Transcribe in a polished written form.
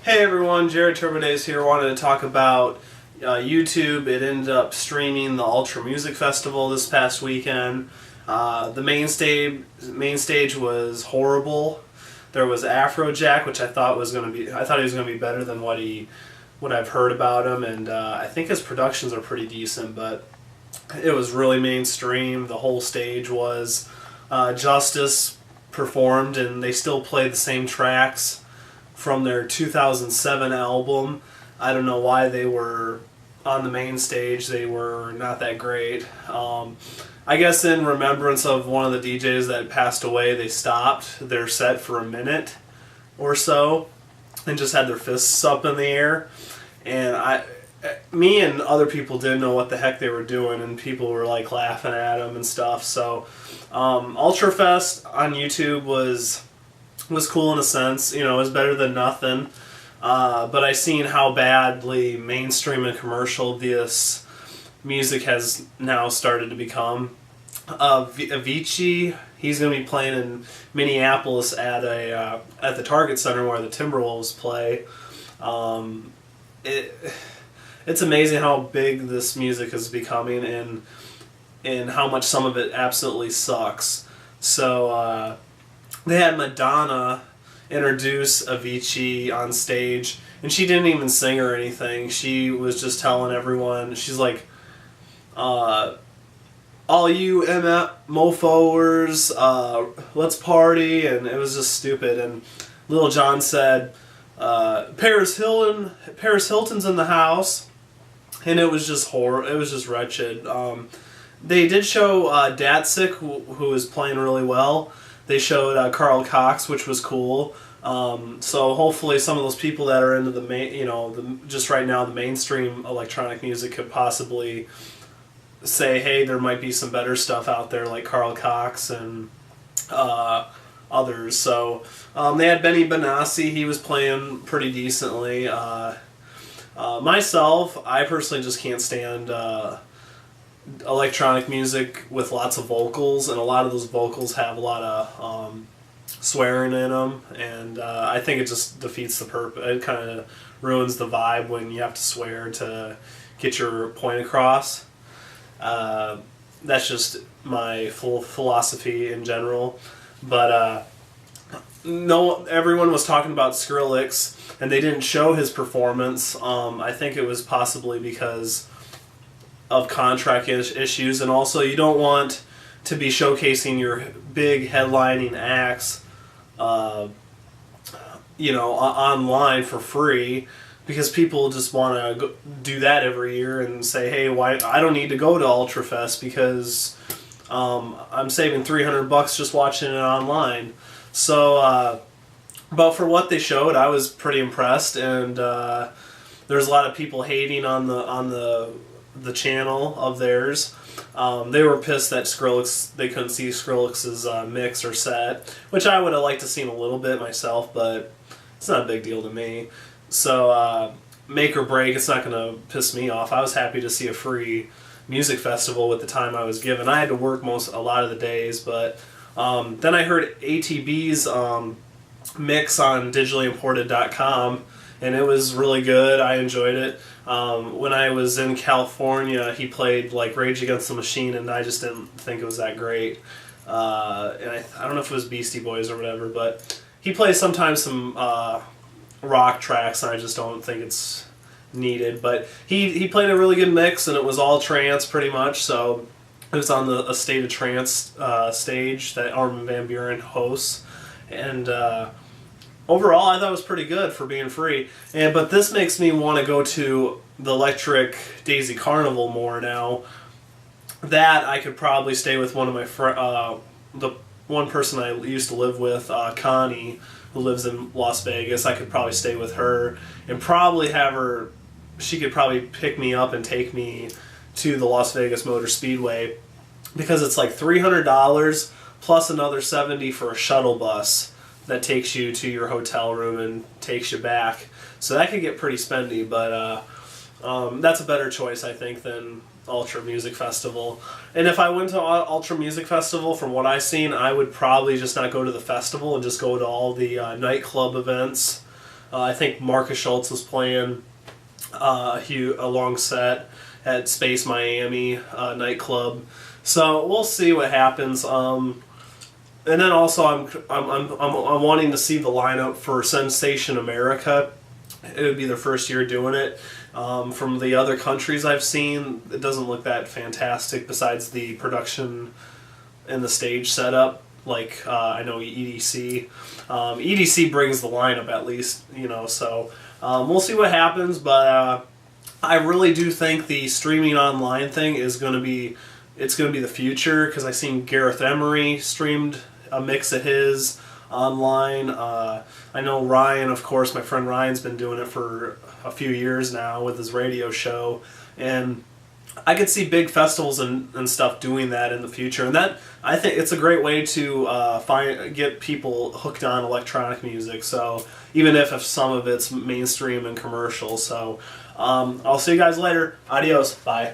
Hey everyone, Jared Turbodays here. Wanted to talk about YouTube. It ended up streaming the Ultra Music Festival this past weekend. The main stage was horrible. There was Afrojack, which I thought he was going to be better than what I've heard about him, and I think his productions are pretty decent. But it was really mainstream. The whole stage was. Justice performed, and they still play the same tracks from their 2007 album. I don't know why they were on the main stage. They were not that great. I guess in remembrance of one of the DJs that passed away, they stopped their set for a minute or so and just had their fists up in the air. And me and other people didn't know what the heck they were doing, and people were like laughing at them and stuff. So Ultrafest on YouTube was cool in a sense. You know, it was better than nothing. But I seen how badly mainstream and commercial this music has now started to become. Avicii, he's going to be playing in Minneapolis at the Target Center where the Timberwolves play. It's amazing how big this music is becoming and how much some of it absolutely sucks. So they had Madonna introduce Avicii on stage, and she didn't even sing or anything. She was just telling everyone, she's like, all you MFOers, let's party, and it was just stupid. And Lil Jon said, Paris Hilton's in the house, and it was just horrible. It was just wretched. They did show Datsik, who was playing really well. They showed Carl Cox, which was cool. So hopefully some of those people that are into the just right now the mainstream electronic music could possibly say, hey, there might be some better stuff out there like Carl Cox and others. So they had Benny Benassi. He was playing pretty decently. Myself, I personally just can't stand electronic music with lots of vocals, and a lot of those vocals have a lot of swearing in them, and I think it just defeats the purpose. It kind of ruins the vibe when you have to swear to get your point across. That's just my full philosophy in general. But everyone was talking about Skrillex, and they didn't show his performance. I think it was possibly because of contract issues, and also you don't want to be showcasing your big headlining acts online for free, because people just want to do that every year and say, hey, why I don't need to go to Ultrafest because I'm saving $300 just watching it online. So but for what they showed, I was pretty impressed, and there's a lot of people hating on the channel of theirs. They were pissed that they couldn't see Skrillex's mix or set, which I would have liked to seen a little bit myself, but it's not a big deal to me. So make or break, it's not going to piss me off. I was happy to see a free music festival with the time I was given. I had to work a lot of the days, but then I heard ATB's mix on digitallyimported.com, and it was really good. I enjoyed it. When I was in California, he played like Rage Against the Machine, and I just didn't think it was that great. And I don't know if it was Beastie Boys or whatever, but he plays sometimes some rock tracks, and I just don't think it's needed. But he played a really good mix, and it was all trance pretty much. So it was on a State of Trance stage that Armin van Buuren hosts, and overall, I thought it was pretty good for being free. But this makes me want to go to the Electric Daisy Carnival more now. That I could probably stay with one of my the one person I used to live with, Connie, who lives in Las Vegas. I could probably stay with her and probably have her. She could probably pick me up and take me to the Las Vegas Motor Speedway, because it's like $300 plus another $70 for a shuttle bus that takes you to your hotel room and takes you back. So that could get pretty spendy, but that's a better choice, I think, than Ultra Music Festival. And if I went to Ultra Music Festival, from what I've seen, I would probably just not go to the festival and just go to all the nightclub events I think Marcus Schultz was playing a long set at Space Miami nightclub. So we'll see what happens. And then also I'm wanting to see the lineup for Sensation America. It would be their first year doing it. From the other countries I've seen, it doesn't look that fantastic besides the production and the stage setup. Like I know EDC. EDC brings the lineup at least, you know, so we'll see what happens, but I really do think the streaming online thing is going to be, it's going to be the future, because I've seen Gareth Emery streamed a mix of his online. I know Ryan, of course, my friend Ryan's been doing it for a few years now with his radio show, and I could see big festivals and stuff doing that in the future, and that, I think it's a great way to get people hooked on electronic music. So even if some of it's mainstream and commercial. So I'll see you guys later. Adios. Bye.